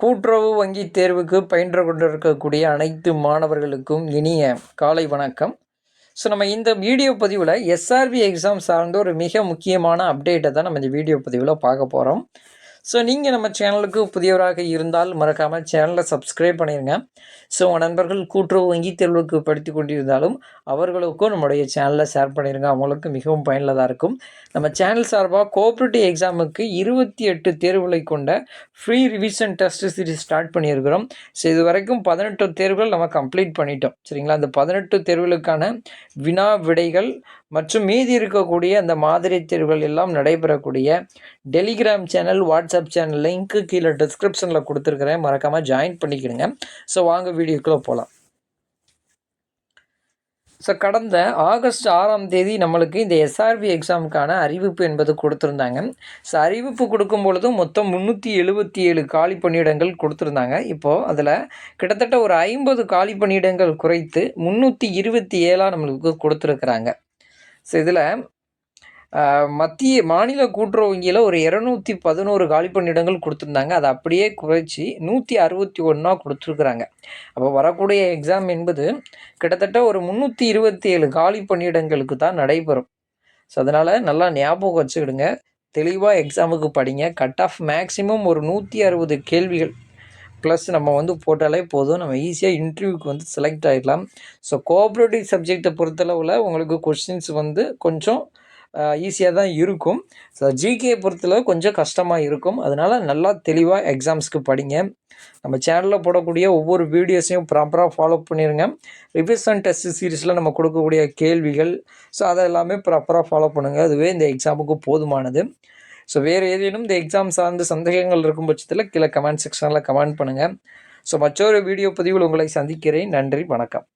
கூட்டுறவு வங்கி தேர்வுக்கு பயின்று கொண்டிருக்கக்கூடிய அனைத்து மாணவர்களுக்கும் இனிய காலை வணக்கம். ஸோ நம்ம இந்த வீடியோ பதிவில் எஸ்ஆர்பி எக்ஸாம் சார்ந்த ஒரு மிக முக்கியமான அப்டேட்டை தான் நம்ம இந்த வீடியோ பதிவில் பார்க்க போகிறோம். ஸோ நீங்கள் நம்ம சேனலுக்கு புதியவராக இருந்தால் மறக்காமல் சேனலை சப்ஸ்கிரைப் பண்ணிடுங்க. ஸோ உங்கள் நண்பர்கள் கூட்டுறவு வங்கி தேர்வுக்கு படித்து கொண்டிருந்தாலும் அவர்களுக்கும் நம்முடைய சேனலை ஷேர் பண்ணிடுங்க. அவங்களுக்கு மிகவும் பயனுள்ளதாக இருக்கும். நம்ம சேனல் சார்பாக கோஆப்ரேட்டிவ் எக்ஸாமுக்கு 28 தேர்வுகளை கொண்ட free revision test series start பண்ணியிருக்கிறோம். ஸோ இது வரைக்கும் 18 தேர்வுகள் நம்ம கம்ப்ளீட் பண்ணிட்டோம். சரிங்களா? அந்த 18 தேர்வுகளுக்கான வினா விடைகள் மற்றும் மீதி இருக்கக்கூடிய அந்த மாதிரி தேர்வுகள் எல்லாம் நடைபெறக்கூடிய Telegram channel, WhatsApp channel link கீழே டிஸ்கிரிப்ஷனில் கொடுத்துருக்குறேன். மறக்காமல் ஜாயின் பண்ணிக்கிடுங்க. ஸோ வாங்க வீடியோக்குள்ளே போகலாம். ஸோ கடந்த ஆகஸ்ட் 6ஆம் தேதி நம்மளுக்கு இந்த எஸ்ஆர்பி எக்ஸாமுக்கான அறிவிப்பு என்பது கொடுத்துருந்தாங்க. ஸோ அறிவிப்பு கொடுக்கும் பொழுது மொத்தம் 377 காலி பணியிடங்கள் கொடுத்துருந்தாங்க. இப்போது அதில் கிட்டத்தட்ட ஒரு 50 காலி பணியிடங்கள் குறைத்து 327 நம்மளுக்கு கொடுத்துருக்குறாங்க. ஸோ இதில் மாநில கூட்டுறவு வங்கியில் ஒரு 211 காலி பணியிடங்கள் கொடுத்துருந்தாங்க. அதை அப்படியே குறைச்சி 161 கொடுத்துருக்குறாங்க. அப்போ வரக்கூடிய எக்ஸாம் என்பது கிட்டத்தட்ட ஒரு 327 காலி பணியிடங்களுக்கு தான் நடைபெறும். ஸோ அதனால் நல்லா ஞாபகம் வச்சுக்கிடுங்க. தெளிவாக எக்ஸாமுக்கு படிங்க. கட் ஆஃப் மேக்ஸிமம் ஒரு 160 கேள்விகள் ப்ளஸ் நம்ம போட்டாலே போதும். நம்ம ஈஸியாக இன்டர்வியூக்கு செலக்ட் ஆகிடலாம். ஸோ கோஆப்ரேட்டிவ் சப்ஜெக்டை பொறுத்தளவில் உங்களுக்கு கொஸ்டின்ஸ் கொஞ்சம் ஈஸியாக தான் இருக்கும். ஸோ ஜிகே பொறுத்தளவு கொஞ்சம் கஷ்டமாக இருக்கும். அதனால் நல்லா தெளிவாக எக்ஸாம்ஸ்க்கு படிங்க. நம்ம சேனலில் போடக்கூடிய ஒவ்வொரு வீடியோஸையும் ப்ராப்பராக ஃபாலோ பண்ணிடுங்க. ரிவிஷன் டெஸ்ட் சீரீஸில் நம்ம கொடுக்கக்கூடிய கேள்விகள் ஸோ அதை எல்லாமே ப்ராப்பராக ஃபாலோ பண்ணுங்கள். அதுவே இந்த எக்ஸாமுக்கு போதுமானது. ஸோ வேறு ஏதேனும் இந்த எக்ஸாம் சார்ந்த சந்தேகங்கள் இருக்கும் பட்சத்தில் கீழே கமெண்ட் செக்ஷனில் கமெண்ட் பண்ணுங்கள். ஸோ மற்றொரு வீடியோ பதிவில் உங்களை சந்திக்கிறேன். நன்றி, வணக்கம்.